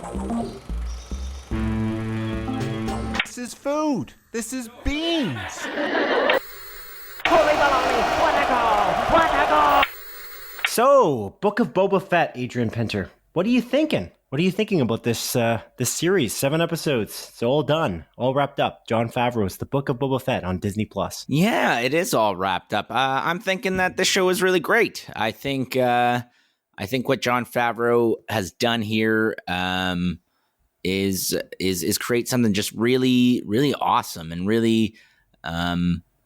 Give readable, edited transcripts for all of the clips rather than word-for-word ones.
This is food. This is beans. So, Book of Boba Fett, Adrian Pinter. What are you thinking? What are you thinking about this this series? 7 episodes. It's all done, all wrapped up. Jon Favreau's The Book of Boba Fett on Disney+. Yeah, it is all wrapped up. I'm thinking that this show is really great. I think what Jon Favreau has done here is create something just really, really awesome and really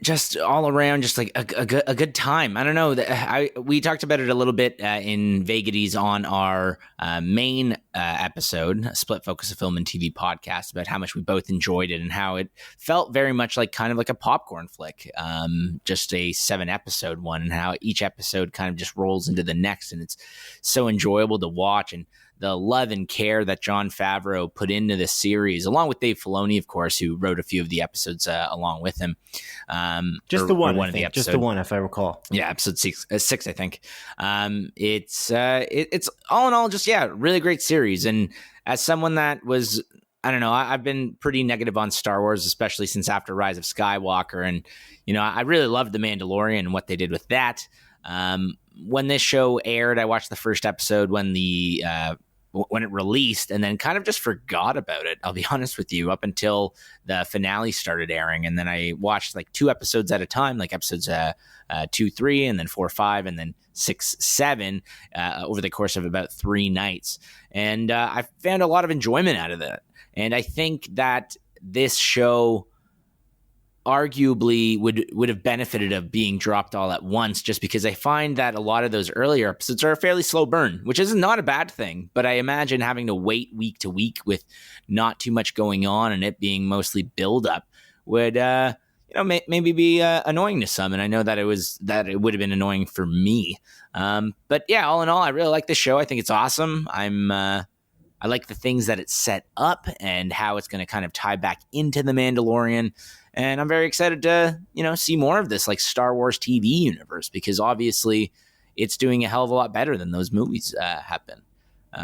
just all around, just like a good time. I don't know. We talked about it a little bit in Vagaries on our main episode, Split Focus of Film and TV podcast, about how much we both enjoyed it and how it felt very much like kind of like a popcorn flick, just a 7-episode one, and how each episode kind of just rolls into the next, and it's so enjoyable to watch. And the love and care that Jon Favreau put into this series, along with Dave Filoni, of course, who wrote a few of the episodes along with him. Just the one, if I recall. Yeah, episode 6, I think. It's all in all just, really great series. And as someone that was, I don't know, I've been pretty negative on Star Wars, especially since after Rise of Skywalker. And, I really loved The Mandalorian and what they did with that. When this show aired, I watched the first episode when it released, and then kind of just forgot about it. I'll be honest with you, up until the finale started airing, and then I watched like 2 episodes at a time, like episodes 2, 3, and then 4, 5, and then 6, 7 over the course of about 3 nights, and I found a lot of enjoyment out of that. And I think that this show arguably would have benefited of being dropped all at once, just because I find that a lot of those earlier episodes are a fairly slow burn, which is not a bad thing. But I imagine having to wait week to week with not too much going on and it being mostly build up would maybe be annoying to some. And I know that it would have been annoying for me. But yeah, all in all, I really like this show. I think it's awesome. I like the things that it's set up and how it's going to kind of tie back into The Mandalorian. And I'm very excited to, see more of this like Star Wars TV universe, because obviously it's doing a hell of a lot better than those movies have been.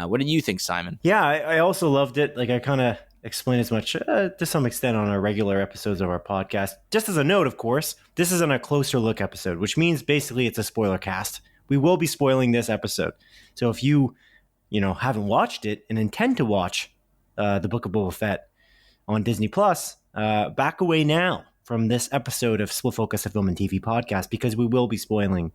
What did you think, Simon? Yeah, I also loved it. Like I kind of explained as much to some extent on our regular episodes of our podcast. Just as a note, of course, this isn't a closer look episode, which means basically it's a spoiler cast. We will be spoiling this episode. So if you haven't watched it and intend to watch The Book of Boba Fett on Disney+, back away now from this episode of Split Focus, a Film and TV podcast, because we will be spoiling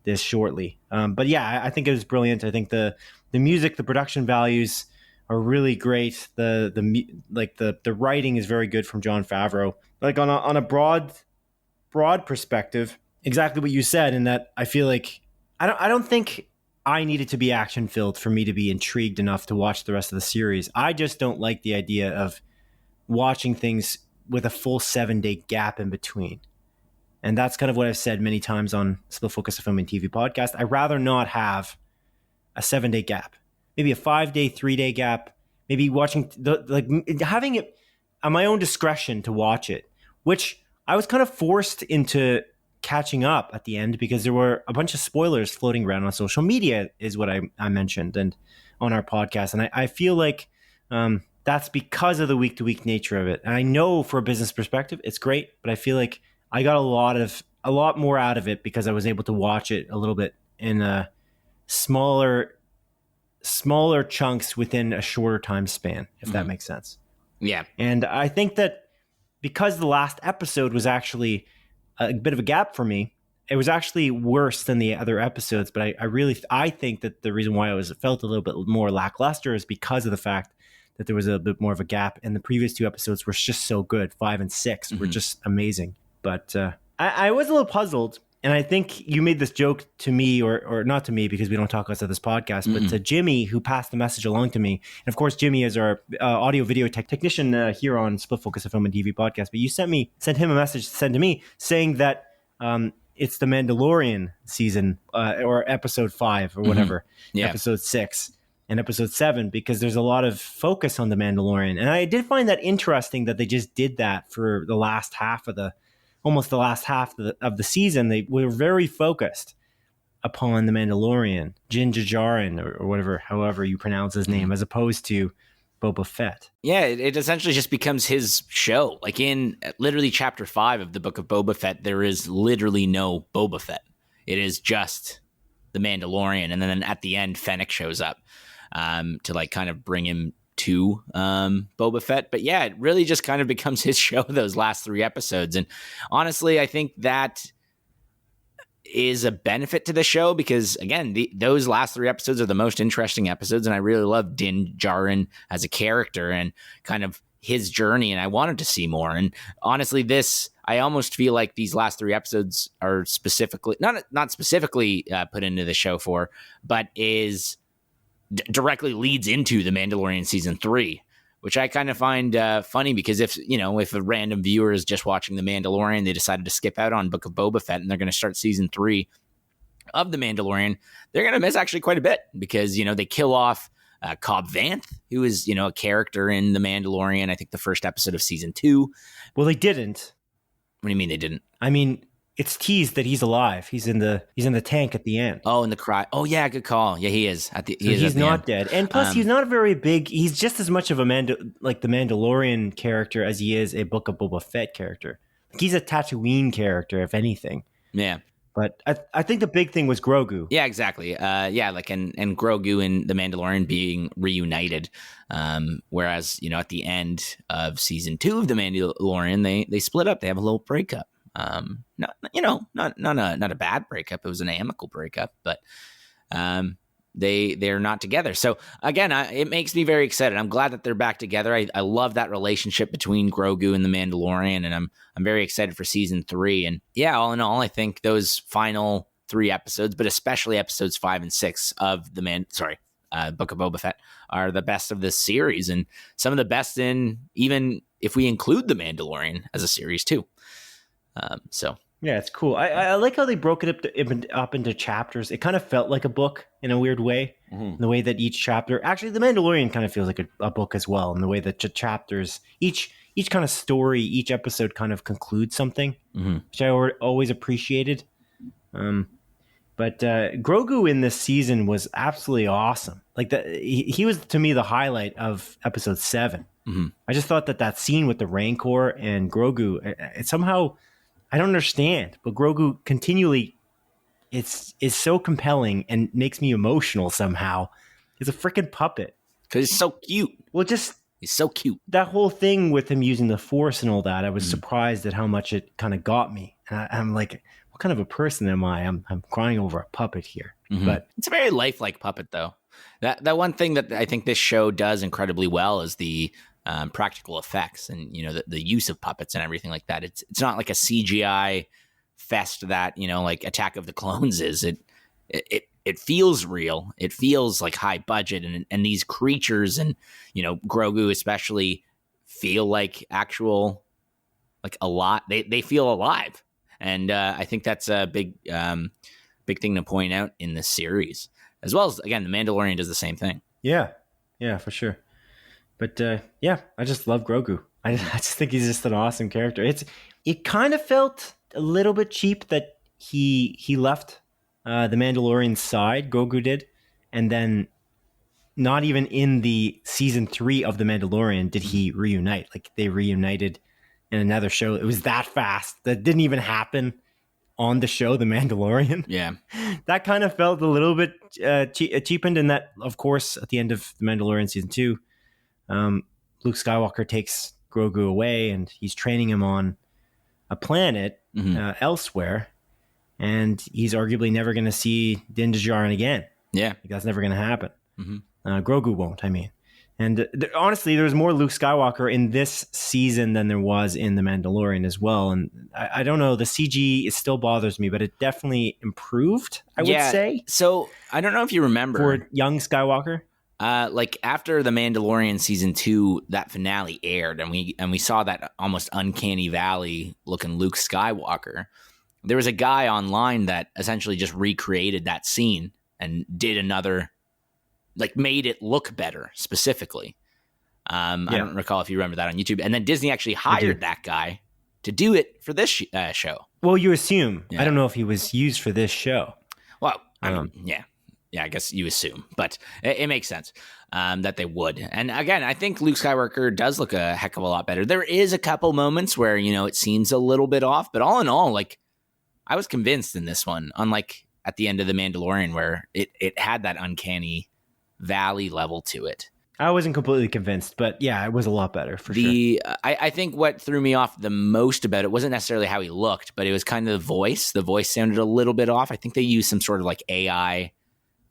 this shortly. But yeah, I think it was brilliant. I think the music, the production values are really great. The writing is very good from Jon Favreau. Like on a broad perspective, exactly what you said, in that I feel like I don't think I needed to be action filled for me to be intrigued enough to watch the rest of the series. I just don't like the idea of watching things with a full 7-day gap in between. And that's kind of what I've said many times on Split Focus, a Film and TV podcast. I'd rather not have a 7-day gap, maybe a 5-day, 3-day gap, maybe watching having it at my own discretion to watch it, which I was kind of forced into catching up at the end because there were a bunch of spoilers floating around on social media, is what I mentioned and on our podcast. And I feel like, that's because of the week-to-week nature of it. And I know for a business perspective, it's great, but I feel like I got a lot more out of it because I was able to watch it a little bit in a smaller chunks within a shorter time span, if that makes sense. Yeah. And I think that because the last episode was actually a bit of a gap for me, it was actually worse than the other episodes. But I think that the reason why it felt a little bit more lackluster is because of the fact that there was a bit more of a gap, and the previous 2 episodes were just so good. 5 and 6 were just amazing. But I was a little puzzled, and I think you made this joke to me, or not to me because we don't talk outside this podcast, but to Jimmy, who passed the message along to me. And of course, Jimmy is our audio video technician here on Split Focus, a Film and TV podcast. But you sent him a message sent to me saying that it's the Mandalorian season or episode 5 or whatever, episode 6. And episode 7, because there's a lot of focus on the Mandalorian. And I did find that interesting that they just did that for the last half of the season. They were very focused upon the Mandalorian, Din Djarin, or whatever, however you pronounce his name, as opposed to Boba Fett. Yeah, it essentially just becomes his show. Like in literally chapter 5 of the Book of Boba Fett, there is literally no Boba Fett. It is just the Mandalorian. And then at the end, Fennec shows up to like kind of bring him to Boba Fett. But yeah, it really just kind of becomes his show those last 3 episodes. And honestly, I think that is a benefit to the show because, again, those last 3 episodes are the most interesting episodes, and I really love Din Djarin as a character and kind of his journey, and I wanted to see more. And honestly, I almost feel like these last 3 episodes are specifically not specifically put into the show for, but is directly leads into the Mandalorian season 3. Which I kind of find funny because if a random viewer is just watching The Mandalorian, they decided to skip out on Book of Boba Fett and they're going to start season 3 of The Mandalorian, they're going to miss actually quite a bit because, they kill off Cobb Vanth, who is, a character in The Mandalorian, I think the first episode of season 2. Well, they didn't. What do you mean they didn't? I mean, it's teased that he's alive. He's in the tank at the end. Oh, in the cry. Oh, yeah, good call. Yeah, he is. He's not dead. And plus, he's not very big. He's just as much of the Mandalorian character as he is a Book of Boba Fett character. He's a Tatooine character, if anything. Yeah. But I think the big thing was Grogu. Yeah, exactly. And Grogu and the Mandalorian being reunited. Whereas, at the end of season 2 of the Mandalorian, they split up. They have a little breakup. Not a bad breakup. It was an amicable breakup, but they're not together. So again, it makes me very excited. I'm glad that they're back together. I love that relationship between Grogu and the Mandalorian, and I'm very excited for season 3. And yeah, all in all, I think those final 3 episodes, but especially episodes 5 and 6 of the Book of Boba Fett are the best of this series, and some of the best in even if we include the Mandalorian as a series too. Yeah, it's cool. I like how they broke it up into chapters. It kind of felt like a book in a weird way. Mm-hmm. The way that each chapter, actually, the Mandalorian kind of feels like a book as well. In the way that chapters, each kind of story, each episode kind of concludes something, mm-hmm. which I always appreciated. But Grogu in this season was absolutely awesome. Like he was to me the highlight of episode 7. Mm-hmm. I just thought that scene with the Rancor and Grogu, it somehow. I don't understand, but Grogu continually is so compelling and makes me emotional somehow. He's a freaking puppet. Because he's so cute. Well, he's so cute. That whole thing with him using the Force and all that, I was surprised at how much it kind of got me. And I'm like, what kind of a person am I? I'm crying over a puppet here. Mm-hmm. But it's a very lifelike puppet, though. That one thing that I think this show does incredibly well is the practical effects and the use of puppets and everything like that. It's not like a CGI fest that like Attack of the Clones is. It feels real. It feels like high budget, and these creatures and Grogu especially feel like actual, like a lot. They feel alive, and I think that's a big thing to point out in this series, as well as again the Mandalorian does the same thing. Yeah, for sure. But I just love Grogu. I just think he's just an awesome character. It kind of felt a little bit cheap that he left the Mandalorian side, Grogu did, and then not even in the season 3 of the Mandalorian did he reunite. Like they reunited in another show. It was that fast. That didn't even happen on the show, The Mandalorian. Yeah, that kind of felt a little bit cheapened. And that, of course, at the end of The Mandalorian season 2. Luke Skywalker takes Grogu away and he's training him on a planet elsewhere, and he's arguably never going to see Din Djarin again. Yeah. Like, that's never going to happen. Mm-hmm. Grogu won't, I mean. And honestly, there's more Luke Skywalker in this season than there was in The Mandalorian as well. And I don't know, the CG, it still bothers me, but it definitely improved, I would say. So I don't know if you remember. For young Skywalker. Like after The Mandalorian season 2, that finale aired, and we saw that almost uncanny valley looking Luke Skywalker. There was a guy online that essentially just recreated that scene and did another, like made it look better specifically. I don't recall if you remember that on YouTube. And then Disney actually hired that guy to do it for this show. Well, you assume. Yeah. I don't know if he was used for this show. Well, I mean, yeah. I guess you assume, but it makes sense that they would. And again, I think Luke Skywalker does look a heck of a lot better. There is a couple moments where, it seems a little bit off, but all in all, like, I was convinced in this one, unlike at the end of The Mandalorian, where it had that uncanny valley level to it. I wasn't completely convinced, but yeah, it was a lot better for sure. I think what threw me off the most about it wasn't necessarily how he looked, but it was kind of the voice. The voice sounded a little bit off. I think they used some sort of like AI,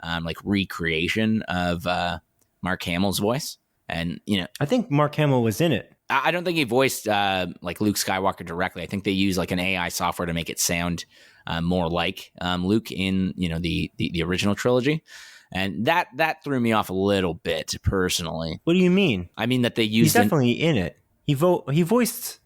like recreation of Mark Hamill's voice. And, I think Mark Hamill was in it. I don't think he voiced like Luke Skywalker directly. I think they use like an AI software to make it sound more like Luke in, the original trilogy. And that threw me off a little bit personally. What do you mean? I mean that they used... He's definitely in it. He voiced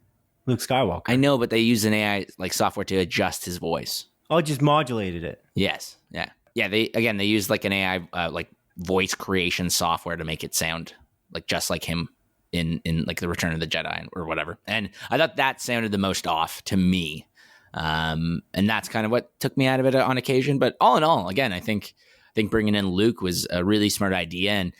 Luke Skywalker. I know, but they used an AI like software to adjust his voice. Oh, just modulated it. Yes. Yeah. Yeah. They used like an AI like voice creation software to make it sound like just like him in like the Return of the Jedi or whatever. And I thought that sounded the most off to me. And that's kind of what took me out of it on occasion. But all in all, again, I think bringing in Luke was a really smart idea. And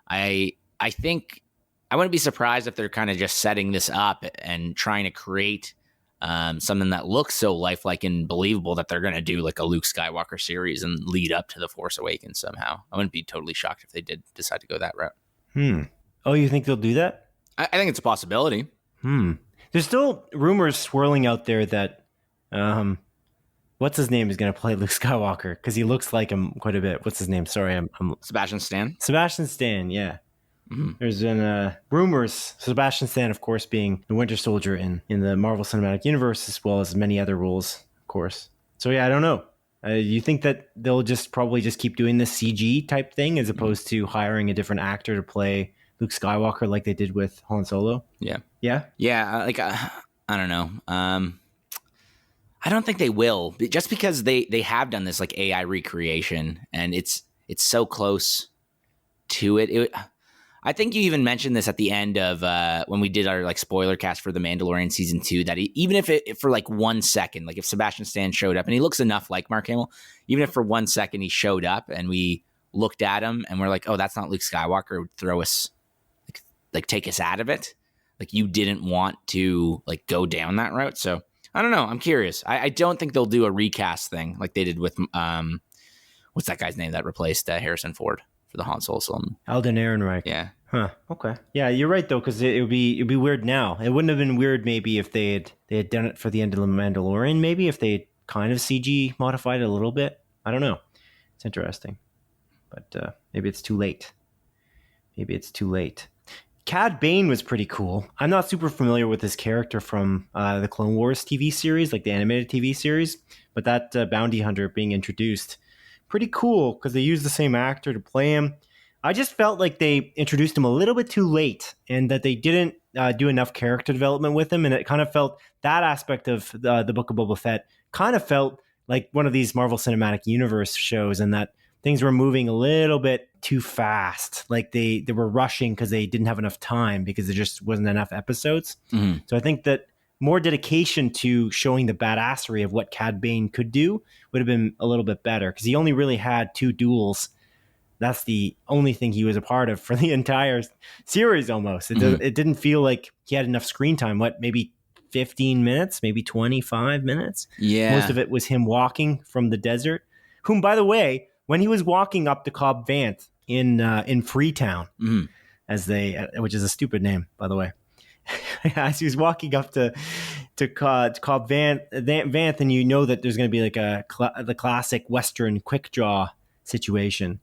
I think I wouldn't be surprised if they're kind of just setting this up and trying to create something that looks so lifelike and believable that they're going to do like a Luke Skywalker series and lead up to The Force Awakens somehow. I wouldn't be totally shocked if they did decide to go that route. Oh, you think they'll do that? I think it's a possibility. There's still rumors swirling out there that what's his name is going to play Luke Skywalker because he looks like him quite a bit. What's his name? Sorry, I'm Sebastian Stan. Sebastian Stan, yeah. There's been rumors, Sebastian Stan, of course, being the Winter Soldier in the Marvel Cinematic Universe, as well as many other roles, of course. So yeah, I don't know. You think that they'll probably just keep doing this CG type thing as opposed to hiring a different actor to play Luke Skywalker like they did with Han Solo? Yeah. Yeah? Yeah, like, I don't know. I don't think they will, just because they have done this like AI recreation, and it's so close to it. I think you even mentioned this at the end of when we did our like spoiler cast for The Mandalorian season 2, that even if for like 1 second, like if Sebastian Stan showed up, and he looks enough like Mark Hamill, even if for 1 second he showed up and we looked at him and we're like, oh, that's not Luke Skywalker, it would throw us like take us out of it. Like you didn't want to like go down that route. So I don't know. I'm curious. I don't think they'll do a recast thing like they did with what's that guy's name that replaced Harrison Ford for the Han Solo film? Alden Ehrenreich. Yeah. Huh. Okay. Yeah, you're right though, because it'd be weird now. It wouldn't have been weird maybe if they had done it for the end of The Mandalorian. Maybe if they had kind of CG modified it a little bit. I don't know. It's interesting, but maybe it's too late. Cad Bane was pretty cool. I'm not super familiar with this character from the Clone Wars TV series, like the animated TV series, but that bounty hunter being introduced, pretty cool because they used the same actor to play him. I just felt like they introduced him a little bit too late and that they didn't do enough character development with him. And it kind of felt that aspect of the Book of Boba Fett kind of felt like one of these Marvel Cinematic Universe shows, and that things were moving a little bit too fast. Like they were rushing because they didn't have enough time because there just wasn't enough episodes. So I think that more dedication to showing the badassery of what Cad Bane could do would have been a little bit better, because he only really had 2 duels. That's the only thing he was a part of for the entire series almost. It didn't feel like he had enough screen time. Maybe 15 minutes, maybe 25 minutes? Yeah. Most of it was him walking from the desert, whom, by the way, when he was walking up to Cobb Vanth in Freetown, which is a stupid name, by the way, as he was walking up to Cobb Vanth, and you know that there's going to be like the classic Western quick draw situation.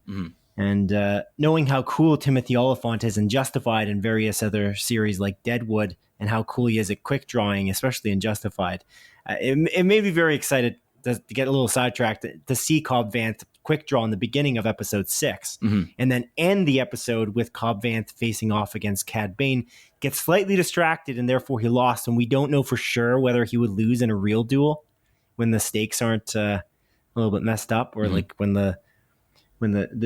And knowing how cool Timothy Oliphant is in Justified and various other series like Deadwood, and how cool he is at quick drawing, especially in Justified, it made me very excited to get a little sidetracked to see Cobb Vanth quick draw in the beginning of episode 6, and then end the episode with Cobb Vanth facing off against Cad Bane, gets slightly distracted, and therefore he lost. And we don't know for sure whether he would lose in a real duel when the stakes aren't a little bit messed up, or like when the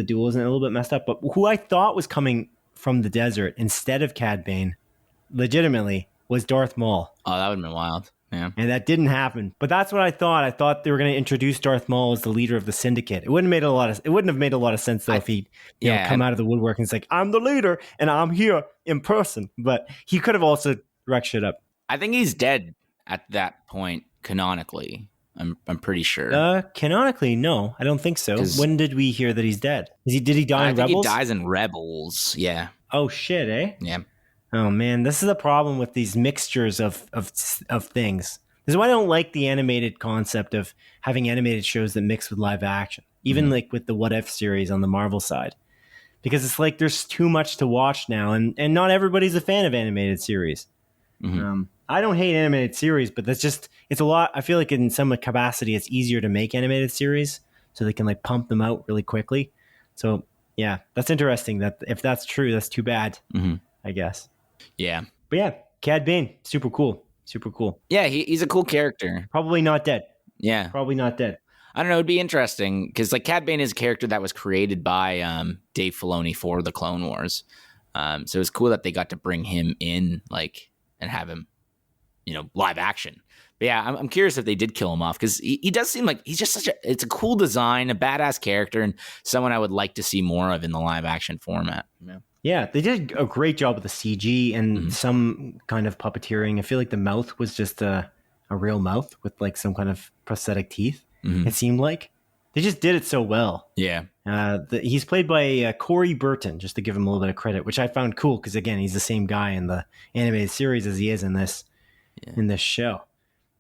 duel isn't a little bit messed up. But who I thought was coming from the desert instead of Cad Bane, legitimately, was Darth Maul. Oh, that would have been wild. Yeah. And that didn't happen. But that's what I thought. I thought they were going to introduce Darth Maul as the leader of the Syndicate. It wouldn't have made a lot of sense though if he come out of the woodwork and it's like, I'm the leader and I'm here in person. But he could have also wrecked shit up. I think he's dead at that point canonically. I'm pretty sure. Canonically, no, I don't think so. When did we hear that he's dead? Did he die in Rebels? I think he dies in Rebels. Yeah. Oh shit, eh? Yeah. Oh man, this is a problem with these mixtures of things. This is why I don't like the animated concept of having animated shows that mix with live action. Even like with the What If series on the Marvel side. Because it's like there's too much to watch now, and not everybody's a fan of animated series. Mm-hmm. I don't hate animated series, but it's a lot. I feel like in some capacity, it's easier to make animated series so they can like pump them out really quickly. So yeah, that's interesting. That if that's true, that's too bad, I guess. Yeah. But yeah, Cad Bane, super cool. Super cool. Yeah, he's a cool character. Probably not dead. Yeah. Probably not dead. I don't know. It'd be interesting because like Cad Bane is a character that was created by Dave Filoni for the Clone Wars. So it's cool that they got to bring him in like and have him, live action. But yeah, I'm curious if they did kill him off because he does seem like he's just it's a cool design, a badass character, and someone I would like to see more of in the live action format. Yeah, they did a great job with the CG and some kind of puppeteering. I feel like the mouth was just a real mouth with like some kind of prosthetic teeth. It seemed like they just did it so well. Yeah. He's played by Corey Burton, just to give him a little bit of credit, which I found cool because again, he's the same guy in the animated series as he is in this show.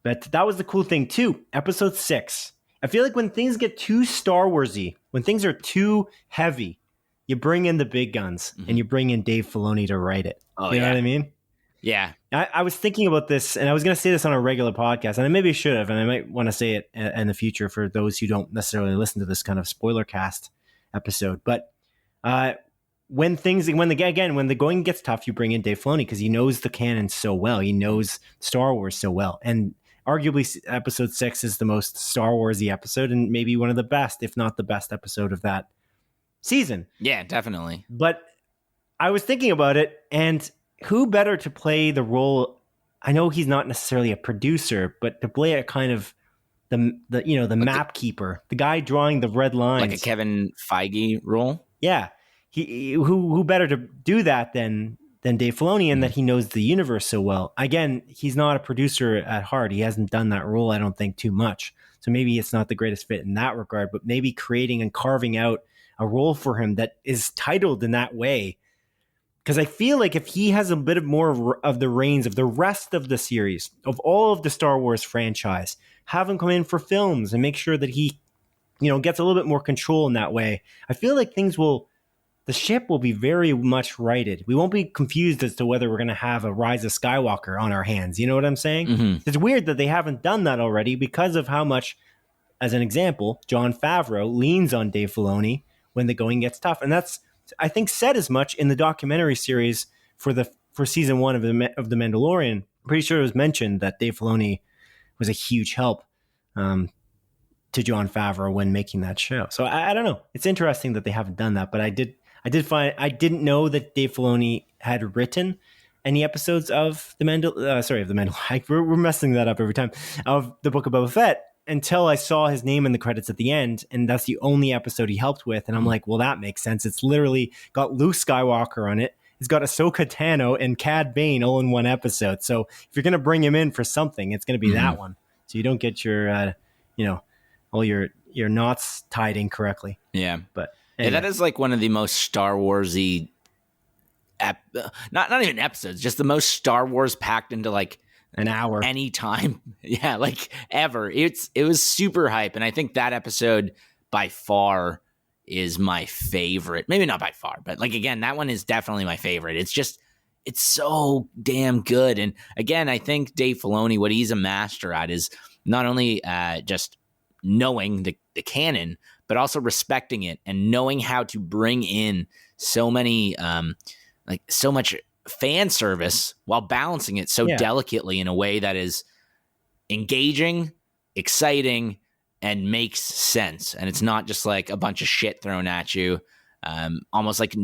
But that was the cool thing too. Episode 6. I feel like when things get too Star Warsy, when things are too heavy, you bring in the big guns and you bring in Dave Filoni to write it. Oh, you know what I mean? Yeah. I was thinking about this, and I was going to say this on a regular podcast, and I maybe should have, and I might want to say it in the future for those who don't necessarily listen to this kind of spoiler cast episode. But when the going gets tough, you bring in Dave Filoni because he knows the canon so well. He knows Star Wars so well. And arguably episode 6 is the most Star Warsy episode and maybe one of the best, if not the best episode of that season. Yeah, definitely. But I was thinking about it, and who better to play the role? I know he's not necessarily a producer, but to play a kind of the map keeper, the guy drawing the red lines, like a Kevin Feige role. Yeah, who better to do that than Dave Filoni, and that he knows the universe so well. Again, he's not a producer at heart. He hasn't done that role, I don't think, too much. So maybe it's not the greatest fit in that regard. But maybe creating and carving out a role for him that is titled in that way. Because I feel like if he has a bit more of the reins of the rest of the series, of all of the Star Wars franchise, have him come in for films and make sure that he, gets a little bit more control in that way. I feel like the ship will be very much righted. We won't be confused as to whether we're going to have a Rise of Skywalker on our hands. You know what I'm saying? It's weird that they haven't done that already because of how much, as an example, Jon Favreau leans on Dave Filoni when the going gets tough. And that's, I think, said as much in the documentary series for season 1 of the Mandalorian. I'm pretty sure it was mentioned that Dave Filoni was a huge help to Jon Favreau when making that show. So I don't know. It's interesting that they haven't done that, but I didn't know that Dave Filoni had written any episodes of the Mandalorian. We're messing that up every time, of the Book of Boba Fett, until I saw his name in the credits at the end, and that's the only episode he helped with. And I'm like, well, that makes sense. It's literally got Luke Skywalker on it. It's got Ahsoka Tano and Cad Bane all in one episode. So if you're going to bring him in for something, it's going to be that one. So you don't get your, all your knots tied incorrectly. Yeah. But anyway. Yeah, that is like one of the most Star Warsy, not even episodes, just the most Star Wars packed into like an hour anytime. Yeah, like ever. It was super hype, and I think that episode by far is my favorite. Maybe not by far, but like again, that one is definitely my favorite. It's so damn good. And again, I think Dave Filoni, what he's a master at is not only just knowing the canon, but also respecting it and knowing how to bring in so many so much fan service while balancing it so delicately in a way that is engaging, exciting, and makes sense. And it's not just like a bunch of shit thrown at you. Almost like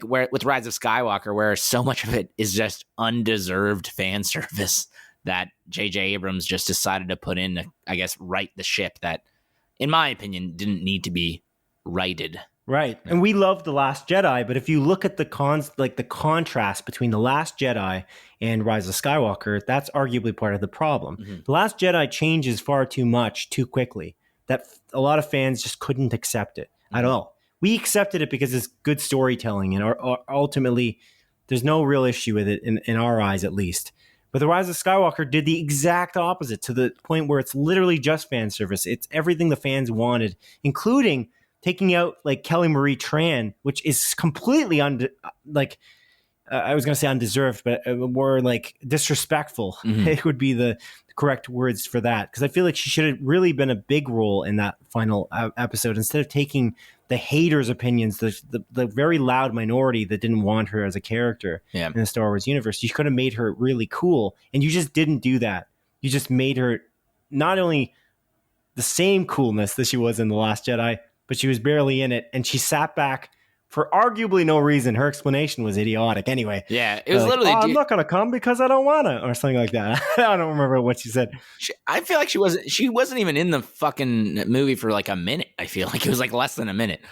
where with Rise of Skywalker, where so much of it is just undeserved fan service that J.J. Abrams just decided to put in to, I guess, right the ship that, in my opinion, didn't need to be righted. Right. And we love The Last Jedi, but if you look at the contrast between The Last Jedi and Rise of Skywalker, that's arguably part of the problem. Mhm. The Last Jedi changes far too much too quickly that a lot of fans just couldn't accept it at all. We accepted it because it's good storytelling, and ultimately there's no real issue with it in our eyes, at least. But The Rise of Skywalker did the exact opposite, to the point where it's literally just fan service. It's everything the fans wanted, including taking out like Kelly Marie Tran, which is completely I was going to say undeserved, but more like disrespectful. It would be the correct words for that, because I feel like she should have really been a big role in that final episode, instead of taking the haters' opinions, the very loud minority that didn't want her as a character in the Star Wars universe. You could have made her really cool, and you just didn't do that. You just made her not only the same coolness that she was in The Last Jedi, but she was barely in it, and she sat back for arguably no reason. Her explanation was idiotic anyway. Yeah, it was literally... I'm not going to come because I don't want to, or something like that. I don't remember what she said. I feel like she wasn't even in the fucking movie for like a minute. I feel like it was like less than a minute.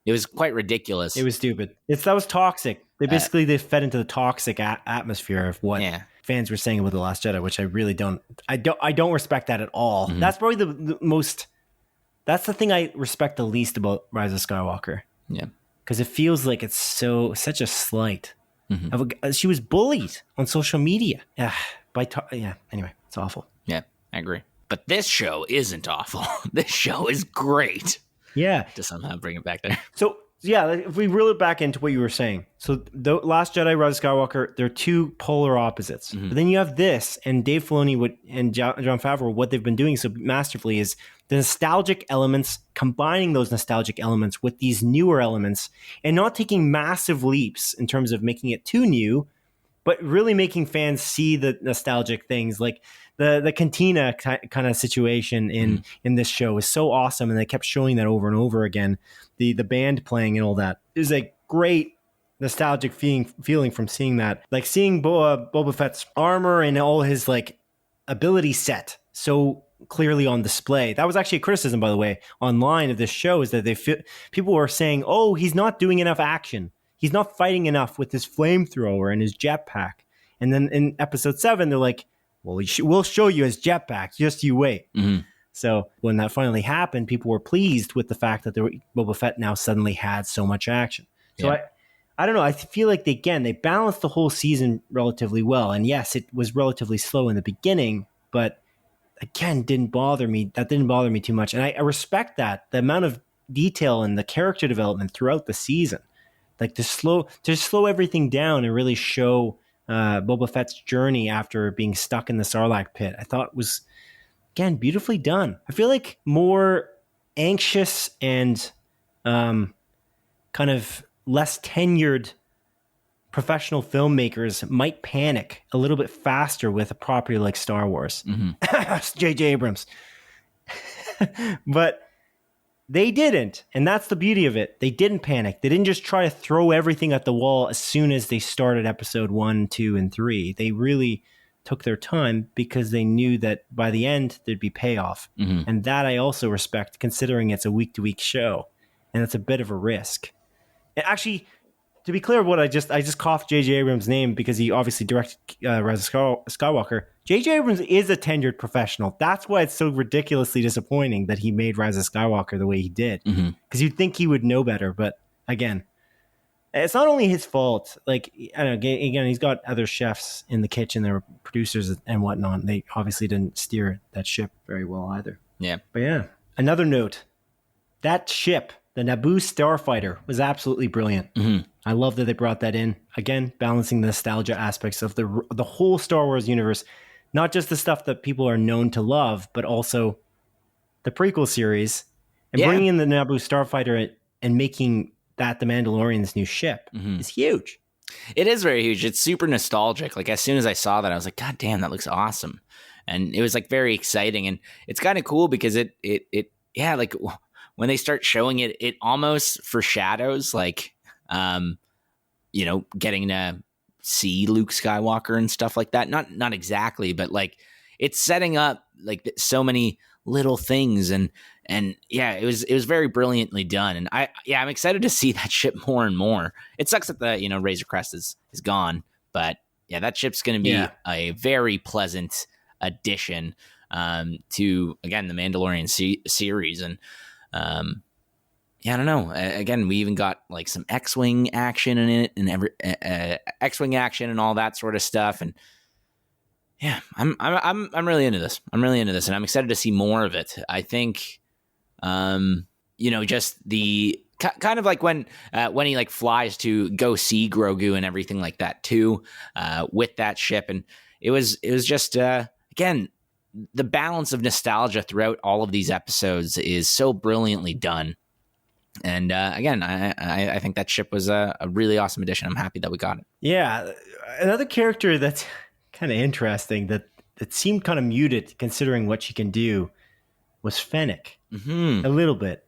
It was quite ridiculous. It was stupid. That was toxic. They fed into the toxic atmosphere of what fans were saying about The Last Jedi, which I really don't respect that at all. That's probably the most... That's the thing I respect the least about Rise of Skywalker. Yeah. Because it feels like it's such a slight. She was bullied on social media. Anyway, it's awful. Yeah, I agree. But this show isn't awful. This show is great. Yeah. To somehow bring it back there. So, yeah, if we reel it back into what you were saying. So, The Last Jedi, Rise of Skywalker, they're two polar opposites. But then you have this, and Dave Filoni and Jon Favreau, what they've been doing so masterfully is the nostalgic elements, combining those nostalgic elements with these newer elements, and not taking massive leaps in terms of making it too new, but really making fans see the nostalgic things. Like the cantina kind of situation in this show is so awesome, and they kept showing that over and over again. The band playing and all that is a great nostalgic feeling from seeing that. Like seeing Boba Fett's armor and all his like ability set so clearly on display. That was actually a criticism, by the way, online of this show, is that people were saying, "Oh, he's not doing enough action. He's not fighting enough with his flamethrower and his jetpack." And then in episode 7, they're like, "Well, we'll show you his jetpack. Just you wait." So when that finally happened, people were pleased with the fact that Boba Fett now suddenly had so much action. So I don't know. I feel like they balanced the whole season relatively well. And yes, it was relatively slow in the beginning, but again, didn't bother me. That didn't bother me too much. And I respect that. The amount of detail and the character development throughout the season, like to slow everything down and really show Boba Fett's journey after being stuck in the Sarlacc pit, I thought was, again, beautifully done. I feel like more anxious and kind of less tenured professional filmmakers might panic a little bit faster with a property like Star Wars. J.J. Abrams. But they didn't. And that's the beauty of it. They didn't panic. They didn't just try to throw everything at the wall as soon as they started episode 1, 2, and 3. They really took their time because they knew that by the end there'd be payoff. And that I also respect, considering it's a week-to-week show. And it's a bit of a risk. And actually, to be clear, I just coughed J.J. Abrams' name because he obviously directed Rise of Skywalker. J.J. Abrams is a tenured professional. That's why it's so ridiculously disappointing that he made Rise of Skywalker the way he did. Because you'd think he would know better, but again, it's not only his fault. Like, I don't know, again, he's got other chefs in the kitchen, there were producers and whatnot. They obviously didn't steer that ship very well either. Yeah. But yeah, another note, that ship, the Naboo Starfighter, was absolutely brilliant. I love that they brought that in. Again, balancing the nostalgia aspects of the whole Star Wars universe. Not just the stuff that people are known to love, but also the prequel series. And bringing in the Naboo Starfighter and making that the Mandalorian's new ship is huge. It is very huge. It's super nostalgic. Like, as soon as I saw that, I was like, God damn, that looks awesome. And it was like very exciting. And it's kind of cool because it like when they start showing it, it almost foreshadows like, getting to see Luke Skywalker and stuff like that. Not exactly, but like it's setting up like so many little things, and yeah, it was very brilliantly done. And I'm excited to see that ship more and more. It sucks that the Razor Crest is gone, but yeah, that ship's going to be a very pleasant addition to, again, the Mandalorian series. And I don't know. Again, we even got like some X-wing action in it, and X-wing action and all that sort of stuff. And yeah, I'm really into this. I'm really into this, and I'm excited to see more of it. I think, just the kind of like when he like flies to go see Grogu and everything like that too, with that ship, and it was just again, the balance of nostalgia throughout all of these episodes is so brilliantly done. And again, I think that ship was a really awesome addition. I'm happy that we got it. Yeah, another character that's kind of interesting that seemed kind of muted considering what she can do was Fennec. A little bit.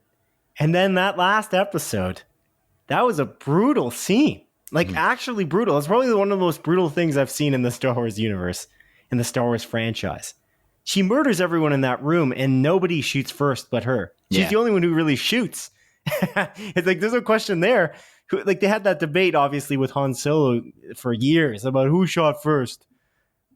And then that last episode, that was a brutal scene. Like, actually brutal. It's probably one of the most brutal things I've seen in the Star Wars universe, in the Star Wars franchise. She murders everyone in that room, and nobody shoots first but her. She's the only one who really shoots. It's like, there's no question there. Like, they had that debate, obviously, with Han Solo for years about who shot first,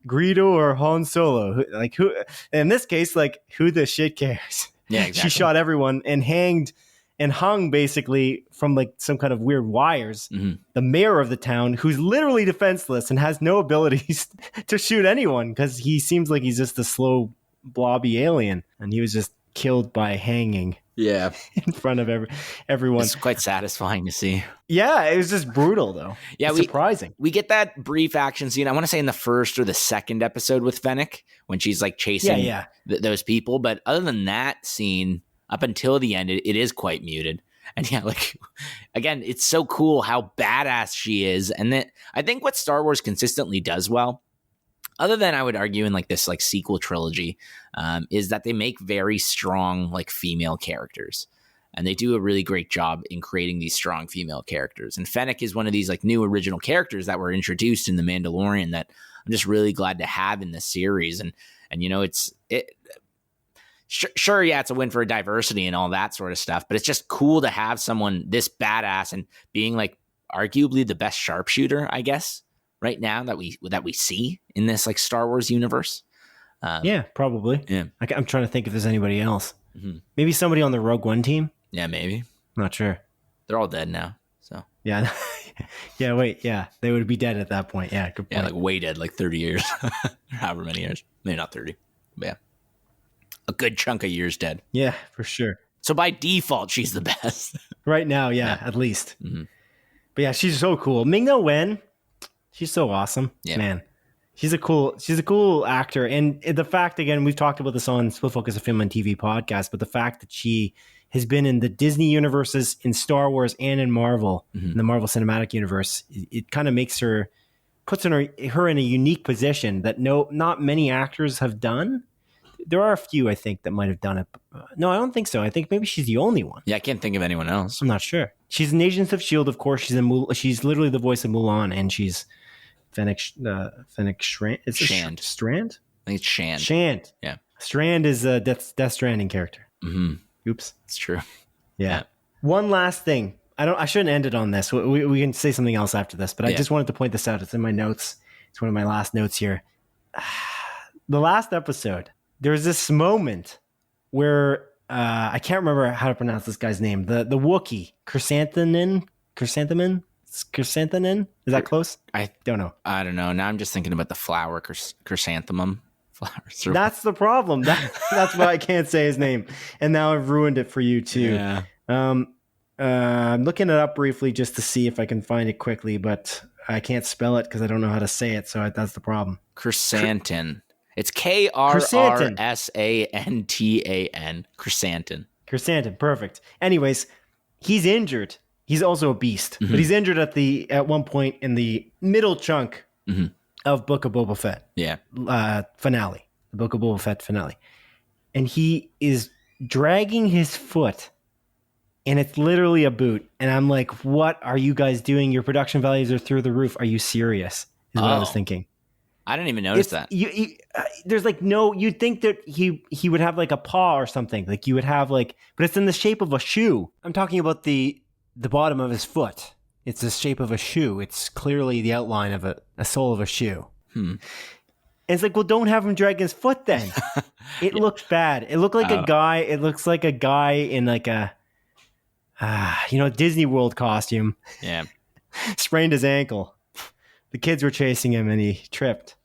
Greedo or Han Solo. Like, who? In this case, like, who the shit cares? Yeah, exactly. She shot everyone and hung basically from like some kind of weird wires. The mayor of the town, who's literally defenseless and has no abilities to shoot anyone because he seems like he's just a slow, blobby alien, and he was just killed by hanging. Yeah, in front of everyone. It's quite satisfying to see. Yeah, it was just brutal though. Yeah, surprising. We get that brief action scene. I want to say in the first or the second episode with Fennec when she's like chasing those people. But other than that scene, up until the end, it is quite muted. And yeah, like, again, it's so cool how badass she is. And that I think what Star Wars consistently does well, other than I would argue in like this like sequel trilogy, is that they make very strong like female characters, and they do a really great job in creating these strong female characters. And Fennec is one of these like new original characters that were introduced in The Mandalorian that I'm just really glad to have in this series. And sure, yeah, it's a win for diversity and all that sort of stuff, but it's just cool to have someone this badass and being like arguably the best sharpshooter, I guess, right now that we see in this like Star Wars universe. Yeah, probably. Yeah, I'm trying to think if there's anybody else. Maybe somebody on the Rogue One team. Yeah, maybe. Not sure. They're all dead now. So yeah, yeah. Wait, yeah, they would be dead at that point. Yeah, good point. Yeah, like way dead, like 30 years, however many years. Maybe not 30. But yeah, a good chunk of years dead. Yeah, for sure. So by default, she's the best right now. Yeah, at least. But yeah, she's so cool. Ming-Na Wen, she's so awesome. Yeah, man. She's a cool actor. And the fact, again, we've talked about this on Split Focus, a Film and TV podcast, but the fact that she has been in the Disney universes, in Star Wars, and in Marvel, in the Marvel Cinematic Universe, it kind of puts her in a unique position that not many actors have done. There are a few, I think, that might have done it. No, I don't think so. I think maybe she's the only one. Yeah, I can't think of anyone else. I'm not sure. She's in Agents of S.H.I.E.L.D., of course. She's literally the voice of Mulan, and she's Fennec Strand. It's Shand. Strand? I think it's Shand. Shand. Yeah. Strand is a Death Stranding character. Oops. It's true. Yeah. One last thing. I shouldn't end it on this. We can say something else after this, but I just wanted to point this out. It's in my notes. It's one of my last notes here. The last episode, there's this moment where I can't remember how to pronounce this guy's name. The Wookiee, Chrysanthemum? Chrysanthemum? Is that close? I don't know. I don't know. Now I'm just thinking about the flower chrysanthemum flowers. That's the problem. That's why I can't say his name. And now I've ruined it for you too. Yeah. I'm looking it up briefly just to see if I can find it quickly, but I can't spell it because I don't know how to say it. So that's the problem. Chrysanthemum. It's Krrsantan. Chrysanthemum. Chrysanthemum. Perfect. Anyways, he's injured. He's also a beast, but he's injured at one point in the middle chunk of Book of Boba Fett. Yeah. Finale. The Book of Boba Fett finale. And he is dragging his foot, and it's literally a boot. And I'm like, what are you guys doing? Your production values are through the roof. Are you serious? is what I was thinking. I didn't even notice that. There's like no, you'd think that he would have like a paw or something. Like you would have like, but it's in the shape of a shoe. I'm talking about the bottom of his foot. It's the shape of a shoe. It's clearly the outline of a sole of a shoe. And it's like, well, don't have him drag his foot then. It looked bad. It looked like a guy. It looks like a guy in like a, Disney World costume. Yeah. Sprained his ankle. The kids were chasing him and he tripped.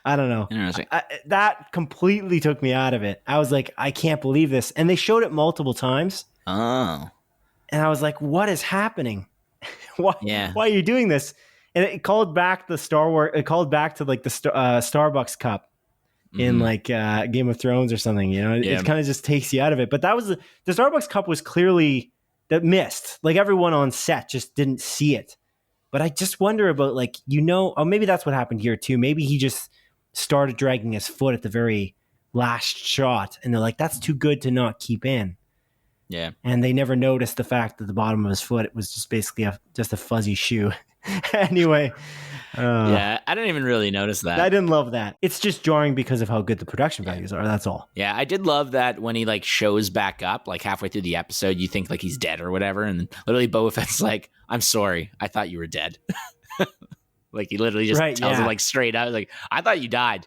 I don't know. Interesting. That completely took me out of it. I was like, I can't believe this. And they showed it multiple times. Oh. And I was like, what is happening? Why are you doing this? And it called back the Star Wars. It called back to like the Starbucks cup in like Game of Thrones or something. It kind of just takes you out of it. But that was the Starbucks cup was clearly that missed. Like everyone on set just didn't see it. But I just wonder about maybe that's what happened here too. Maybe he just started dragging his foot at the very last shot, and they're like, "That's too good to not keep in." Yeah, and they never noticed the fact that the bottom of his foot it was just basically just a fuzzy shoe. Anyway, I didn't even really notice that. I didn't love that. It's just jarring because of how good the production values are. That's all. Yeah, I did love that when he like shows back up, like halfway through the episode, you think like he's dead or whatever, and then literally Boba Fett's like, "I'm sorry, I thought you were dead." Like he literally just tells him like straight out, like, "I thought you died,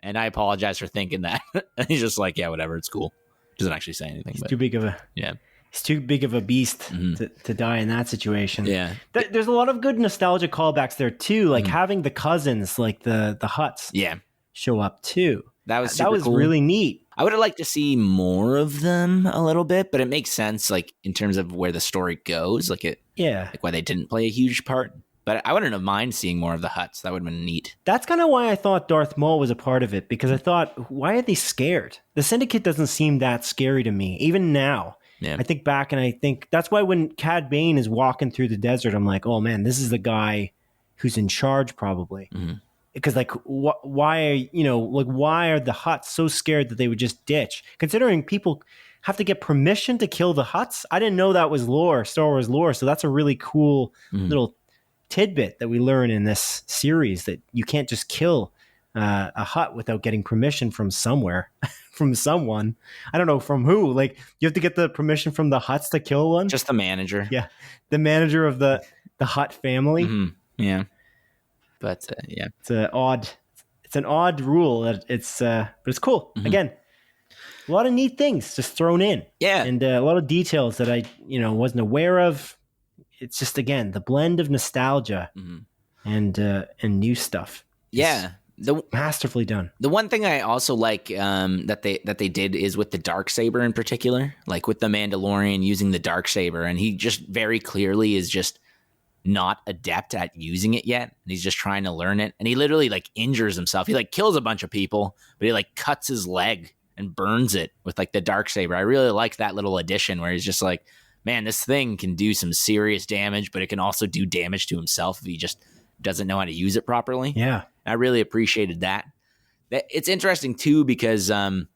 and I apologize for thinking that." And he's just like, "Yeah, whatever, it's cool." Doesn't actually say anything. He's too big of a beast to die in that situation. Yeah. There's a lot of good nostalgia callbacks there too, like having the cousins, like the Hutts, show up too. That was cool. Really neat. I would have liked to see more of them a little bit, but it makes sense, like in terms of where the story goes, like why they didn't play a huge part. But I wouldn't have mind seeing more of the Hutts. That would have been neat. That's kind of why I thought Darth Maul was a part of it, because I thought, why are they scared? The Syndicate doesn't seem that scary to me, even now. Yeah. I think back and I think that's why when Cad Bane is walking through the desert, I'm like, oh man, this is the guy who's in charge probably. Because like, why are the Hutts so scared that they would just ditch? Considering people have to get permission to kill the Hutts. I didn't know that was lore, Star Wars lore. So that's a really cool little tidbit that we learn in this series, that you can't just kill a Hutt without getting permission from somewhere, from someone. I don't know from who. Like you have to get the permission from the Hutts to kill one. Just the manager. Yeah, the manager of the Hutt family. Yeah, but it's an odd rule that but it's cool. Again, a lot of neat things just thrown in. Yeah, and a lot of details that I wasn't aware of. It's just, again, the blend of nostalgia and new stuff. Yeah. Masterfully done. The one thing I also like that they did is with the Darksaber in particular, like with the Mandalorian using the Darksaber, and he just very clearly is just not adept at using it yet. And he's just trying to learn it. And he literally like injures himself. He like kills a bunch of people, but he like cuts his leg and burns it with like the Darksaber. I really like that little addition where he's just like, man, this thing can do some serious damage, but it can also do damage to himself if he just doesn't know how to use it properly. Yeah. I really appreciated that. It's interesting, too, because the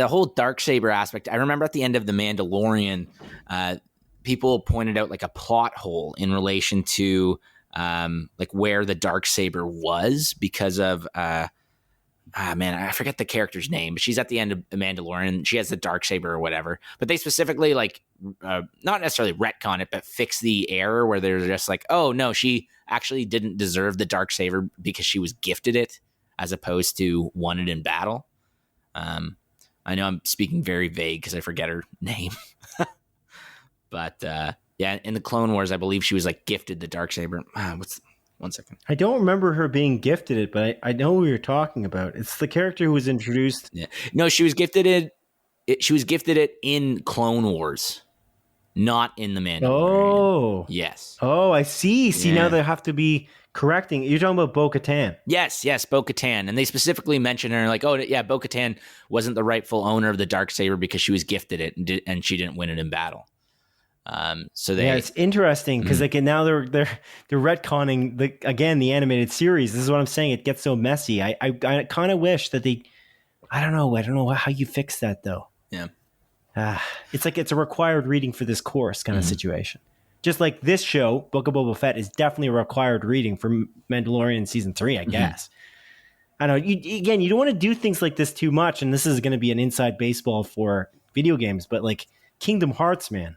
whole Darksaber aspect, I remember at the end of The Mandalorian, people pointed out like a plot hole in relation to like where the Darksaber was because of... I forget the character's name, but she's at the end of Mandalorian. She has the Darksaber or whatever. But they specifically like not necessarily retcon it, but fix the error where they're just like, oh no, she actually didn't deserve the Darksaber because she was gifted it as opposed to won it in battle. I know I'm speaking very vague because I forget her name, but in the Clone Wars, I believe she was like gifted the Darksaber. One second. I don't remember her being gifted it, but I know who you're talking about. It's the character who was introduced. Yeah. No, she was gifted it. She was gifted it in Clone Wars, not in the Mandalorian. Oh, yes. Oh, I see. See, now they have to be correcting. You're talking about Boca Tan. Yes, Boca Tan, and they specifically mention her like, oh yeah, Boca Tan wasn't the rightful owner of the Darksaber because she was gifted it and she didn't win it in battle. It's interesting because like now they're retconning the animated series. This is what I'm saying. It gets so messy. I kind of wish that I don't know how you fix that though. Yeah. It's like it's a required reading for this course kind of situation. Just like this show, Book of Boba Fett is definitely a required reading for Mandalorian season 3, I guess. I know. You don't want to do things like this too much, and this is going to be an inside baseball for video games. But like Kingdom Hearts, man,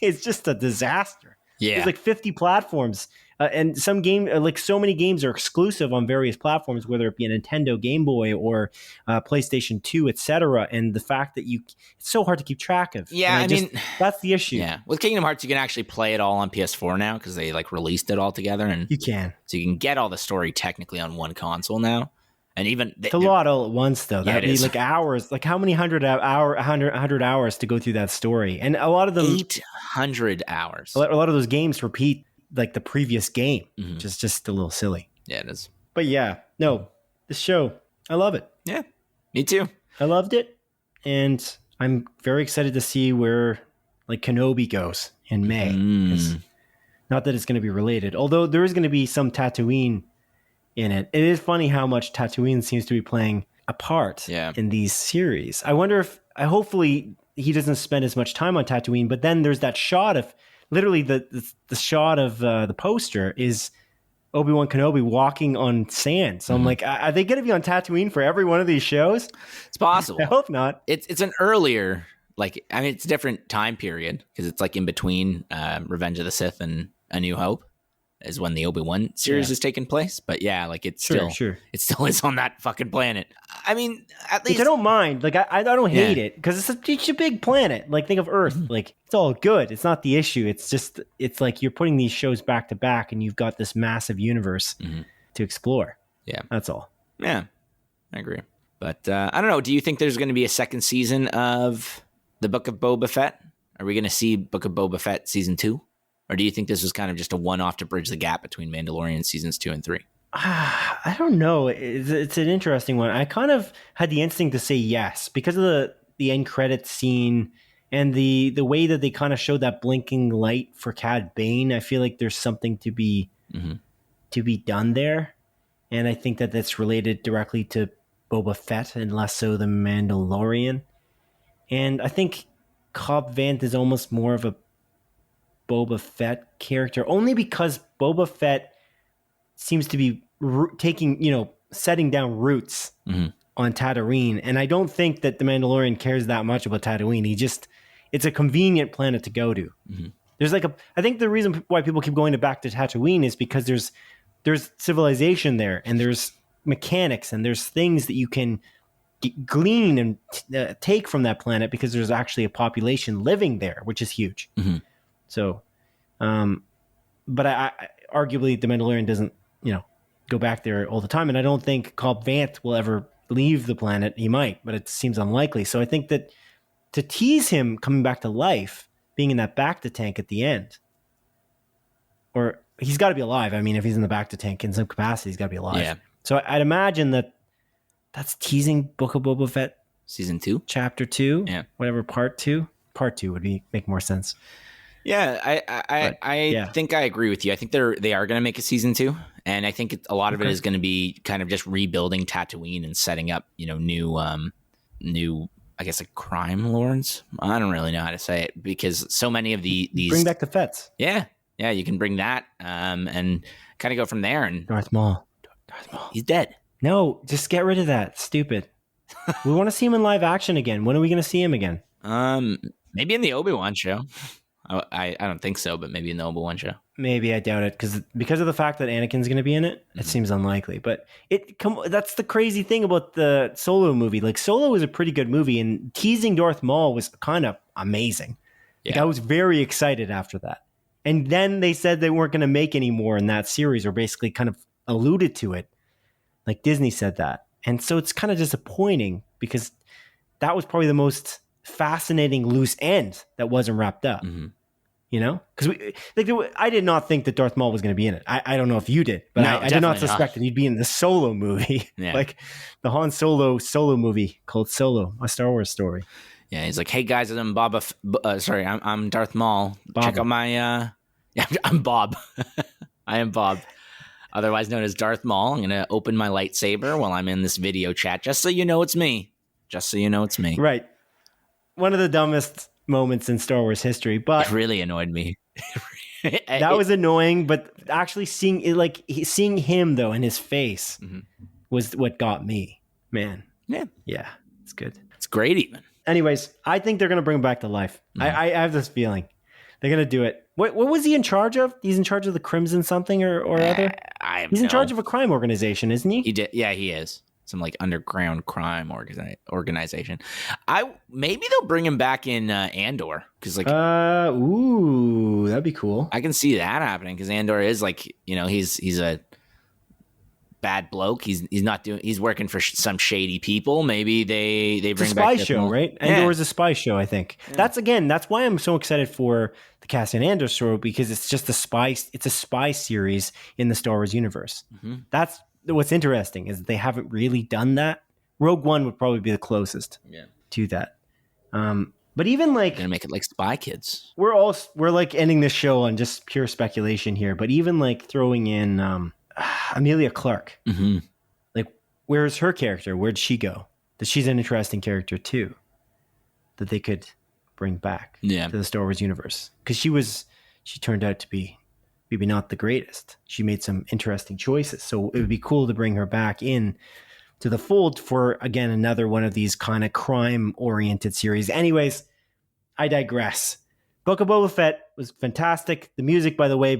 it's just a disaster. Yeah, there's like 50 platforms, and some like so many games are exclusive on various platforms, whether it be a Nintendo Game Boy or PlayStation 2, etc. And the fact that it's so hard to keep track of. Yeah, I mean, that's the issue. Yeah, with Kingdom Hearts, you can actually play it all on PS4 now because they like released it all together, and you can. So you can get all the story technically on one console now, and even it's a lot all at once though. That'd be like hours. Like how many 100 hours to go through that story, and a lot of them 800 hours. A lot of those games repeat like the previous game, which is just a little silly. Yeah, it is. But yeah, no, this show, I love it. Yeah, me too. I loved it, and I'm very excited to see where like Kenobi goes in May. Not that it's going to be related, although there is going to be some Tatooine in it. It is funny how much Tatooine seems to be playing a part in these series. I wonder if, hopefully he doesn't spend as much time on Tatooine, but then there's that shot of, literally the shot of the poster is Obi-Wan Kenobi walking on sand. So I'm like, are they going to be on Tatooine for every one of these shows? It's possible. I hope not. It's an earlier, like, I mean, it's a different time period because it's like in between Revenge of the Sith and A New Hope is when the Obi-Wan series is taking place. But yeah, like it's still is on that fucking planet. I mean, at least which I don't mind. Like I don't hate it because it's a big planet. Like think of Earth. Like it's all good. It's not the issue. It's just like you're putting these shows back to back and you've got this massive universe to explore. Yeah, that's all. Yeah, I agree. But I don't know. Do you think there's going to be a second season of the Book of Boba Fett? Are we going to see Book of Boba Fett season 2? Or do you think this was kind of just a one-off to bridge the gap between Mandalorian seasons 2 and 3? I don't know. It's an interesting one. I kind of had the instinct to say yes because of the end credits scene and the way that they kind of showed that blinking light for Cad Bane. I feel like there's something to be done there, and I think that that's related directly to Boba Fett and less so the Mandalorian. And I think Cobb Vanth is almost more of a Boba Fett character only because Boba Fett seems to be setting down roots on Tatooine, and I don't think that the Mandalorian cares that much about Tatooine. It's a convenient planet to go to. There's I think the reason why people keep going back to Tatooine is because there's civilization there, and there's mechanics, and there's things that you can glean and take from that planet because there's actually a population living there, which is huge. So, but I arguably the Mandalorian doesn't, go back there all the time. And I don't think Cobb Vanth will ever leave the planet. He might, but it seems unlikely. So I think that to tease him coming back to life, being in that Bacta tank at the end, or he's got to be alive. I mean, if he's in the Bacta tank in some capacity, he's got to be alive. Yeah. So I'd imagine that's teasing Book of Boba Fett season 2, chapter 2, whatever, part 2. Part 2 would make more sense. Yeah, I think I agree with you. I think they are going to make a season 2, and I think a lot of it is going to be kind of just rebuilding Tatooine and setting up, new, I guess, like crime lords. I don't really know how to say it because so many of these bring back the Fets. Yeah, you can bring that and kind of go from there. And Darth Maul, he's dead. No, just get rid of that. Stupid. We want to see him in live action again. When are we going to see him again? Maybe in the Obi-Wan show. I don't think so, but maybe in the Obi-Wan show. Maybe, I doubt it, because of the fact that Anakin's going to be in it, it seems unlikely. But that's the crazy thing about the Solo movie. Like, Solo was a pretty good movie, and teasing Darth Maul was kind of amazing. Yeah. Like, I was very excited after that. And then they said they weren't going to make any more in that series, or basically kind of alluded to it. Like, Disney said that. And so it's kind of disappointing, because that was probably the most fascinating loose end that wasn't wrapped up. Because I did not think that Darth Maul was going to be in it. I don't know if you did, but no, I did not suspect that he'd be in the Solo movie, like the Han Solo movie called Solo, a Star Wars story. Yeah, he's like, "Hey guys, I'm I'm Darth Maul. Bob. Check out my I'm Bob. I am Bob, otherwise known as Darth Maul. I'm gonna open my lightsaber while I'm in this video chat, just so you know it's me. Right. One of the dumbest moments in Star Wars history, but it really annoyed me. That was annoying, but actually seeing it, like seeing him though in his face was what got me. Man, yeah, it's good. It's great even. Anyways, I think they're gonna bring him back to life. I have this feeling they're gonna do it. What was he in charge of? He's in charge of the Crimson something or other. He's in charge of a crime organization, isn't he? He did. Yeah, he is. Some like underground crime organization. Maybe they'll bring him back in Andor because like ooh, that'd be cool. I can see that happening because Andor is like, you know, he's a bad bloke. He's working for some shady people. Maybe they bring it's a spy back show, right? Andor is a spy show, I think. Yeah. That's why I'm so excited for the Cassian Andor show, because it's just it's a spy series in the Star Wars universe. That's what's interesting, is that they haven't really done that. Rogue One would probably be the closest to that. But even like gonna make it like Spy Kids. We're like ending this show on just pure speculation here, but even like throwing in Amelia Clark, like where's her character? Where'd she go? That she's an interesting character too, that they could bring back to the Star Wars universe, because she turned out to be maybe not the greatest. She made some interesting choices. So it would be cool to bring her back in to the fold for, again, another one of these kind of crime-oriented series. Anyways, I digress. Book of Boba Fett was fantastic. The music, by the way,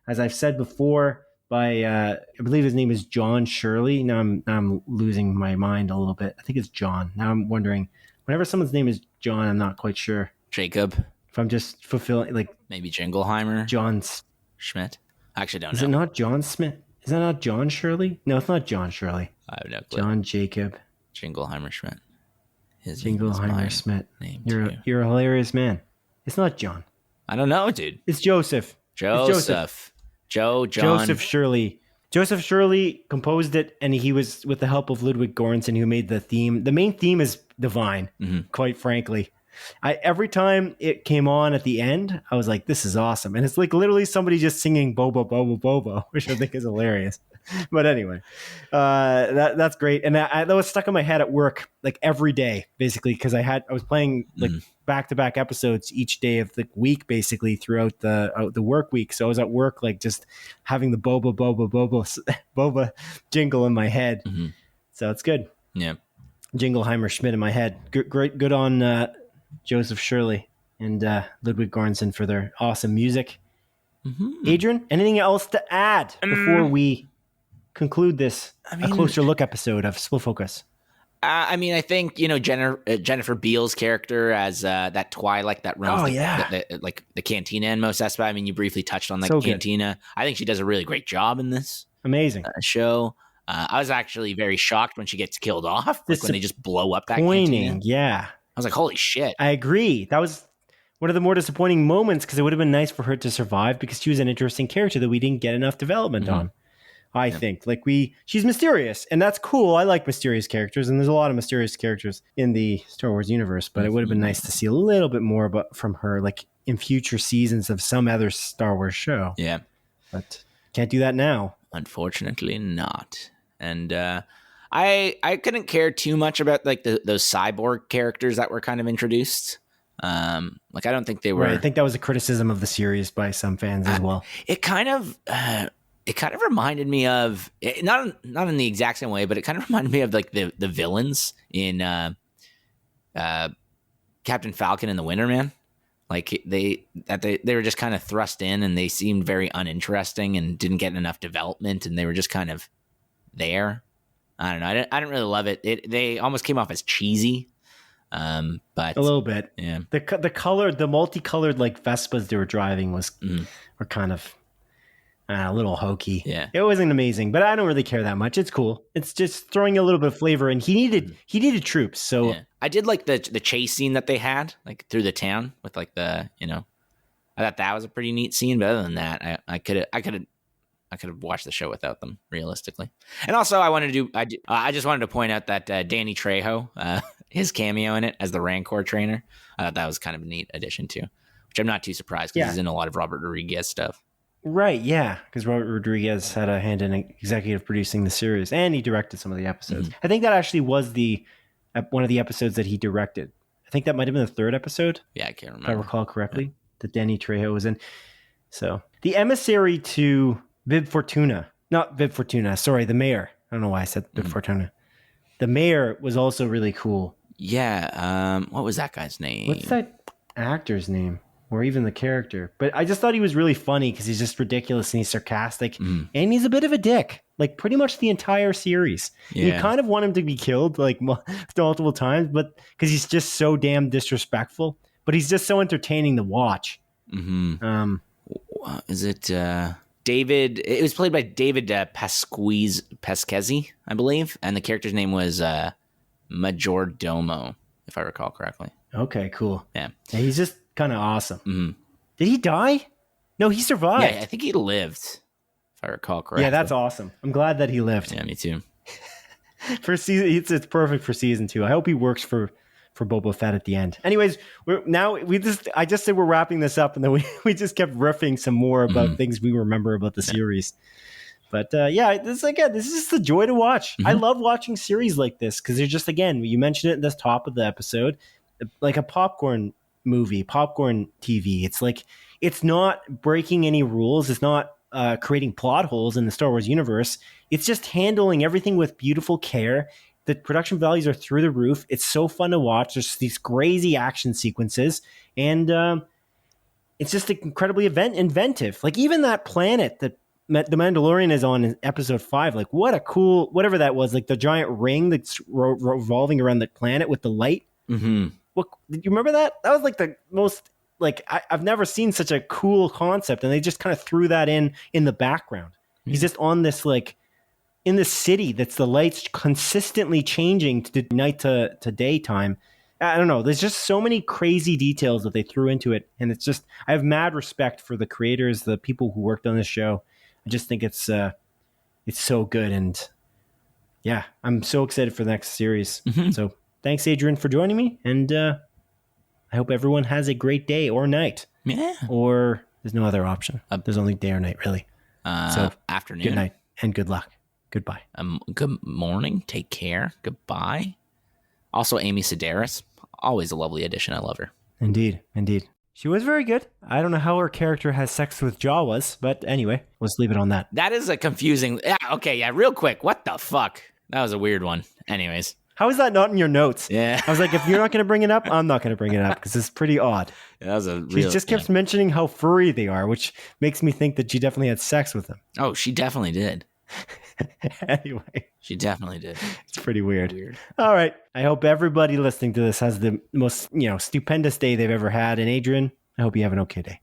as I've said before, by I believe his name is John Shirley. Now I'm losing my mind a little bit. I think it's John. Now I'm wondering, whenever someone's name is John, I'm not quite sure. Jacob. If I'm just fulfilling, like... Maybe Jingleheimer. John's... Schmidt. I actually don't know. Is it not John Smith? Is that not John Shirley? No, it's not John Shirley. I have no clue. John Jacob. Jingleheimer Schmidt. Jingleheimer Schmidt. You're a hilarious man. It's not John. I don't know, dude. It's Joseph. Joseph. John. Joseph Shirley. Joseph Shirley composed it, and he was with the help of Ludwig Göransson, who made the theme. The main theme is divine, quite frankly. Every time it came on at the end, I was like, this is awesome. And it's like literally somebody just singing Boba, Boba, Boba, which I think is hilarious. But anyway, that's great. And that was stuck in my head at work like every day, basically, because I was playing like back-to-back episodes each day of the week, basically throughout the work week. So I was at work like just having the Boba, Boba, Boba, Boba jingle in my head. So it's good. Yeah. Jingleheimer Schmidt in my head. Good on Joseph Shirley and Ludwig Göransson for their awesome music. Adrian, anything else to add before we conclude this a closer look episode of Split Focus? I think, you know, Jennifer Beals' character as that Twi'lek that runs like the cantina in Mos Espa. I mean, you briefly touched on that cantina. Good. I think she does a really great job in this show. I was actually very shocked when she gets killed off, like when they just blow up that cantina. Yeah. I was like, holy shit. I agree. That was one of the more disappointing moments, because it would have been nice for her to survive, because she was an interesting character that we didn't get enough development on. I think she's mysterious, and that's cool. I like mysterious characters, and there's a lot of mysterious characters in the Star Wars universe, but it would have been nice to see a little bit more from her, like in future seasons of some other Star Wars show. Yeah. But can't do that now. Unfortunately not. And, I couldn't care too much about like those cyborg characters that were kind of introduced. Like I don't think they were. Right, I think that was a criticism of the series by some fans as well. It kind of reminded me of, not in the exact same way, but it kind of reminded me of like the villains in Captain Falcon and the Winter Man. Like they were just kind of thrust in, and they seemed very uninteresting and didn't get enough development, and they were just kind of there. I don't know. I didn't really love it. They almost came off as cheesy, but a little bit. Yeah. The multicolored like Vespas they were driving were kind of a little hokey. Yeah. It wasn't amazing, but I don't really care that much. It's cool. It's just throwing a little bit of flavor, and he needed troops. So I did like the chase scene that they had like through the town with like I thought that was a pretty neat scene. But other than that, I could have watched the show without them, realistically. And also, I just wanted to point out that Danny Trejo, his cameo in it as the Rancor trainer, I thought that was kind of a neat addition too, which I'm not too surprised because he's in a lot of Robert Rodriguez stuff. Right, yeah, because Robert Rodriguez had a hand in executive producing the series, and he directed some of the episodes. I think that actually was one of the episodes that he directed. I think that might have been the third episode. Yeah, I can't remember. If I recall correctly, that Danny Trejo was in. So the emissary to Vib Fortuna, not Vib Fortuna, sorry, the mayor. I don't know why I said Vib Fortuna. The mayor was also really cool. Yeah. What was that guy's name? What's that actor's name? Or even the character. But I just thought he was really funny because he's just ridiculous and he's sarcastic. And he's a bit of a dick. Like pretty much the entire series. Yeah. You kind of want him to be killed like multiple times, but because he's just so damn disrespectful. But he's just so entertaining to watch. Mm-hmm. Is it David? It was played by David Pasquesi, I believe. And the character's name was Majordomo, if I recall correctly. Okay, cool. Yeah. He's just kind of awesome. Mm-hmm. Did he die? No, he survived. Yeah, I think he lived, if I recall correctly. Yeah, that's awesome. I'm glad that he lived. Yeah, me too. For season, it's perfect for season 2. I hope he works for Boba Fett at the end. Anyways, I just said we're wrapping this up, and then we just kept riffing some more about things we remember about the series. But this is just a joy to watch. I love watching series like this because they're just, again, you mentioned it at the top of the episode, like a popcorn movie, popcorn TV. It's like, it's not breaking any rules. It's not creating plot holes in the Star Wars universe. It's just handling everything with beautiful care. The production values are through the roof. It's so fun to watch. There's these crazy action sequences, and it's just incredibly inventive. Like even that planet that the Mandalorian is on in episode 5, like what a cool, whatever that was, like the giant ring that's revolving around the planet with the light. Mm-hmm. What, did you remember that? That was like the most, like I've never seen such a cool concept, and they just kind of threw that in the background. Mm-hmm. He's just on this, like, in the city that's the lights consistently changing to night to daytime. I don't know. There's just so many crazy details that they threw into it. And it's just, I have mad respect for the creators, the people who worked on this show. I just think it's so good. And yeah, I'm so excited for the next series. Mm-hmm. So thanks, Adrian, for joining me. And I hope everyone has a great day or night. Yeah. Or there's no other option. There's only day or night, really. So afternoon. Good night and good luck. Goodbye. Good morning. Take care. Goodbye. Also, Amy Sedaris. Always a lovely addition. I love her. Indeed. She was very good. I don't know how her character has sex with Jawas, but anyway, let's leave it on that. That is a confusing... Yeah, okay, yeah, real quick. What the fuck? That was a weird one. Anyways. How is that not in your notes? Yeah. I was like, if you're not going to bring it up, I'm not going to bring it up because it's pretty odd. Yeah, that was a She just kept mentioning how furry they are, which makes me think that she definitely had sex with them. Oh, she definitely did. Anyway, she definitely did. It's pretty weird. All right. I hope everybody listening to this has the most, stupendous day they've ever had. And Adrian, I hope you have an okay day.